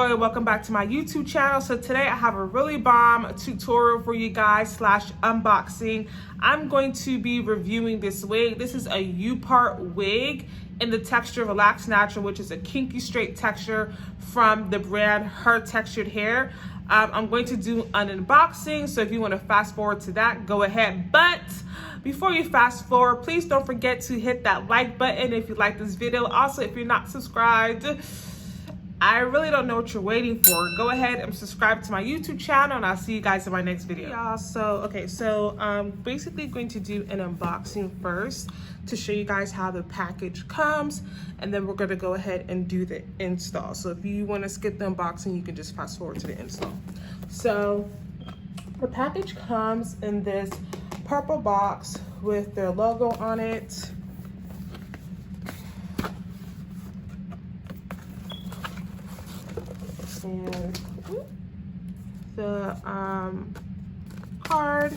Joy, welcome back to my YouTube channel. So today I have a really bomb tutorial for you guys / unboxing. I'm going to be reviewing this wig. This is a Upart wig in the texture Relax Natural, which is a kinky straight texture from the brand Her Textured Hair. I'm going to do an unboxing, so if you want to fast forward to that, go ahead. But before you fast forward, please don't forget to hit that like button if you like this video. Also, if you're not subscribed, I really don't know what you're waiting for. Go ahead and subscribe to my YouTube channel, and I'll see you guys in my next video. Y'all, so I'm basically going to do an unboxing first to show you guys how the package comes, and then we're gonna go ahead and do the install. So if you wanna skip the unboxing, you can just fast forward to the install. So the package comes in this purple box with their logo on it. And the card.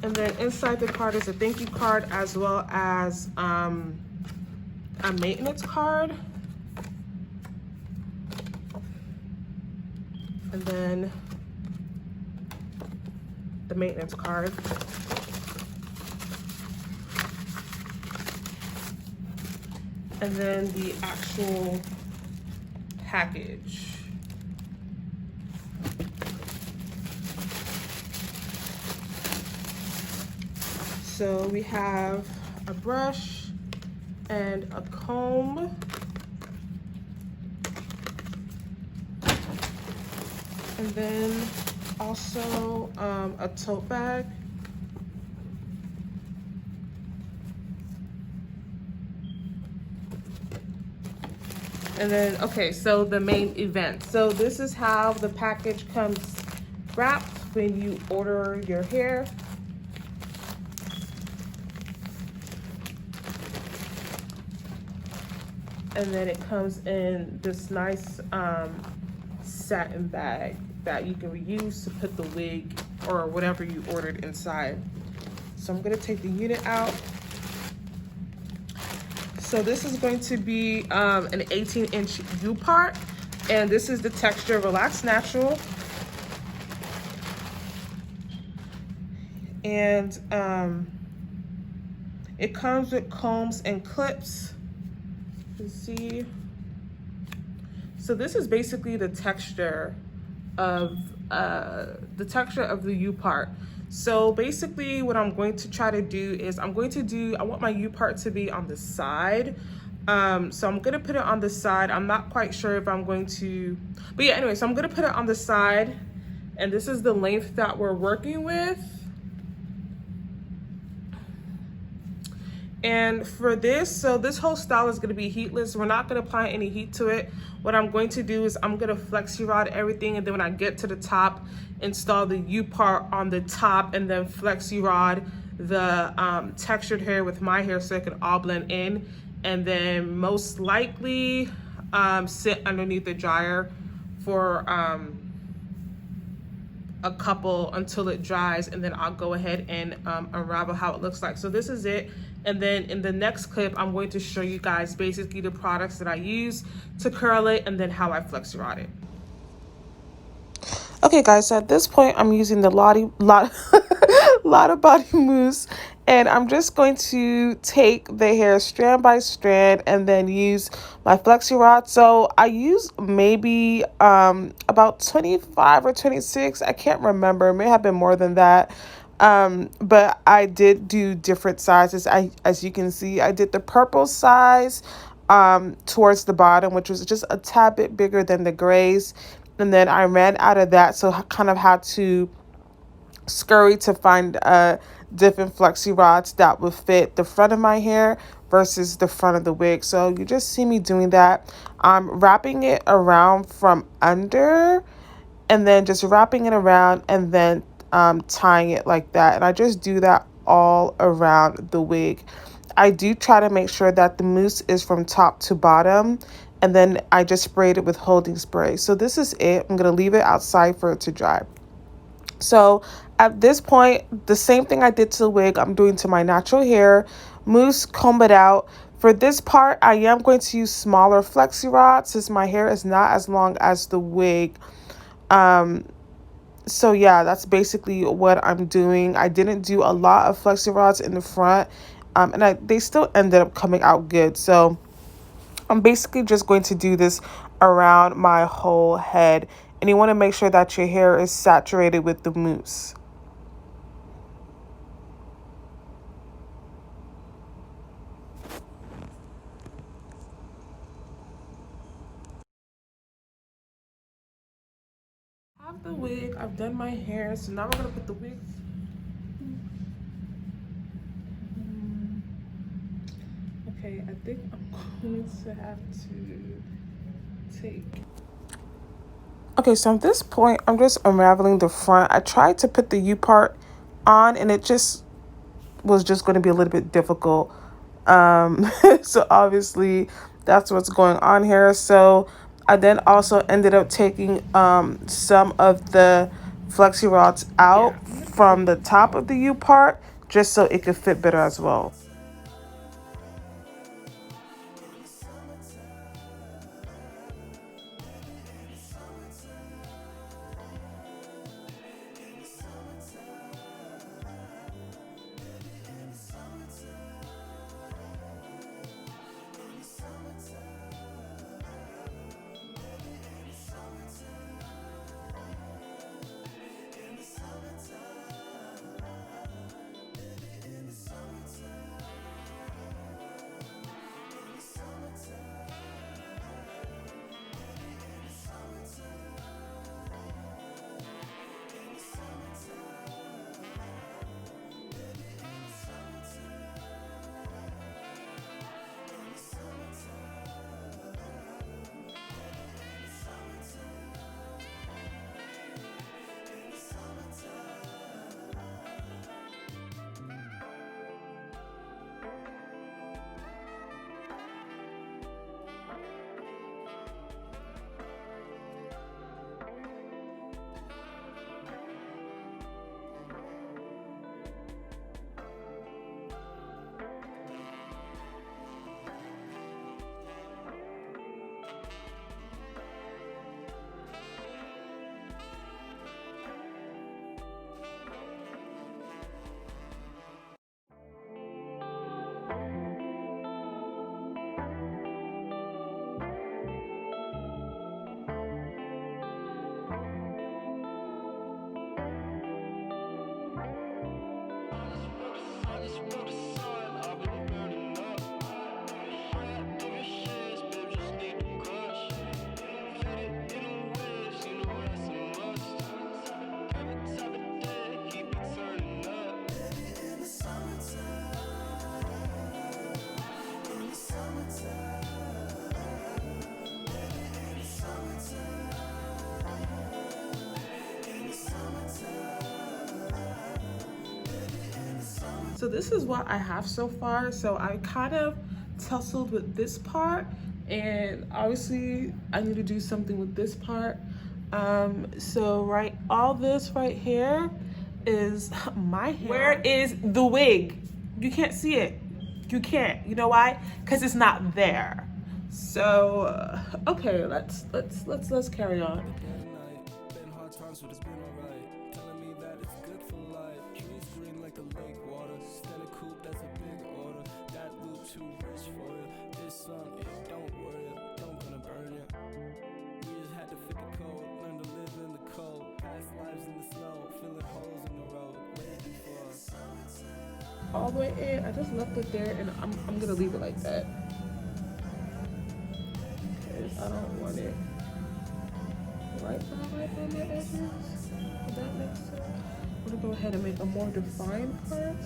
And then inside the card is a thank you card as well as a maintenance card. And then the maintenance card. And then the actual package. So we have a brush and a comb. And then also a tote bag. And then, okay, so the main event. So this is how the package comes wrapped when you order your hair. And then it comes in this nice satin bag that you can reuse to put the wig or whatever you ordered inside. So I'm gonna take the unit out. So this is going to be an 18-inch Upart, and this is the texture Relax Natural. And it comes with combs and clips. You can see. So this is basically the texture of the Upart. So basically what I'm going to try to do is I want my Upart to be on the side. So I'm gonna put it on the side. I'm not quite sure if I'm going to, but yeah, anyway, so I'm gonna put it on the side, and this is the length that we're working with. And for this, so this whole style is gonna be heatless. We're not gonna apply any heat to it. What I'm going to do is I'm gonna flexi rod everything, and then when I get to the top, install the Upart on the top, and then flexi rod the textured hair with my hair so it can all blend in. And then most likely sit underneath the dryer for a couple until it dries, and then I'll go ahead and unravel how it looks like. So this is it. And then in the next clip, I'm going to show you guys basically the products that I use to curl it and then how I flexi rod it. Okay guys, so at this point I'm using the Lotta Body Mousse, and I'm just going to take the hair strand by strand and then use my flexi rod. So I use maybe about 25 or 26, I can't remember, it may have been more than that. But I did do different sizes. As you can see, I did the purple size towards the bottom, which was just a tad bit bigger than the grays. And then I ran out of that, so I kind of had to scurry to find different flexi rods that would fit the front of my hair versus the front of the wig. So you just see me doing that. I'm wrapping it around from under, and then just wrapping it around, and then tying it like that. And I just do that all around the wig. I do try to make sure that the mousse is from top to bottom, and then I just sprayed it with holding spray. So this is it. I'm going to leave it outside for it to dry. So at this point, the same thing I did to the wig, I'm doing to my natural hair. Mousse, comb it out. For this part, I am going to use smaller flexi rods since my hair is not as long as the wig. Um, so yeah, that's basically what I'm doing. I didn't do a lot of flexi rods in the front, and they still ended up coming out good. So I'm basically just going to do this around my whole head. And you want to make sure that your hair is saturated with the mousse. I have the wig. I've done my hair. So now we're going to put the wig. Okay, I think I'm going to have to take. Okay, so at this point, I'm just unraveling the front. I tried to put the U part on and it just was just going to be a little bit difficult. So obviously that's what's going on here. So I then also ended up taking some of the flexi rods out from the top of the U part just so it could fit better as well. So this is what I have so far. So I kind of tussled with this part, and obviously I need to do something with this part. So right, all this right here is my hair. Where is the wig? You can't see it. You can't. You know why? Because it's not there. So okay, let's carry on. All the way in. I just left it there, and I'm gonna leave it like that because I don't want it right on the edges. Does that make sense? I'm gonna go ahead and make a more defined part.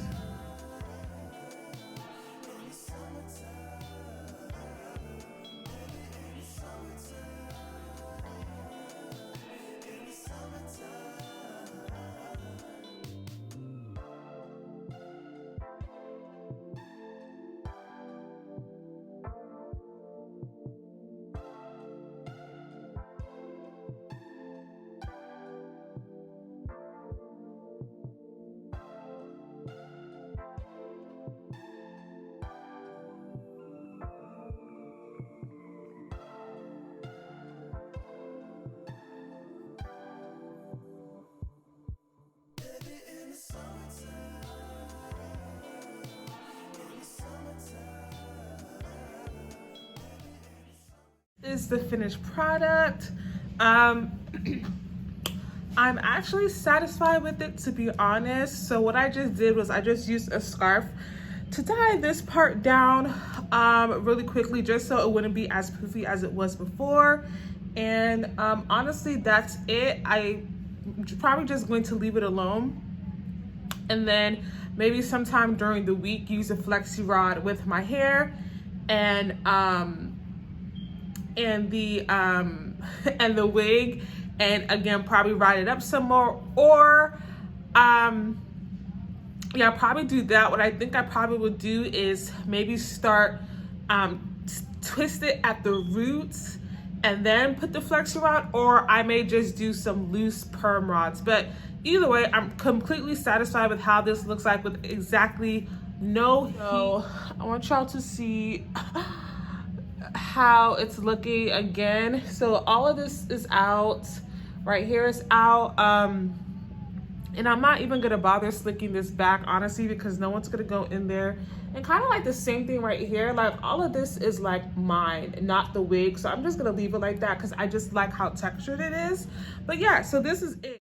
is the finished product. I'm actually satisfied with it, to be honest. So what I just did was I just used a scarf to tie this part down really quickly, just so it wouldn't be as poofy as it was before. And honestly, that's it. I'm probably just going to leave it alone, and then maybe sometime during the week use a flexi rod with my hair and the and the wig, and again probably ride it up some more, or yeah, I'll probably do that. What I think I probably would do is maybe start twist it at the roots and then put the flexi rod, or I may just do some loose perm rods. But either way, I'm completely satisfied with how this looks like with exactly no heat. So I want y'all to see how it's looking again. So all of this is out. Right here is out. And I'm not even gonna bother slicking this back, honestly, because no one's gonna go in there. And kind of like the same thing right here, like all of this is like mine, not the wig. So I'm just gonna leave it like that because I just like how textured it is. But yeah, so this is it.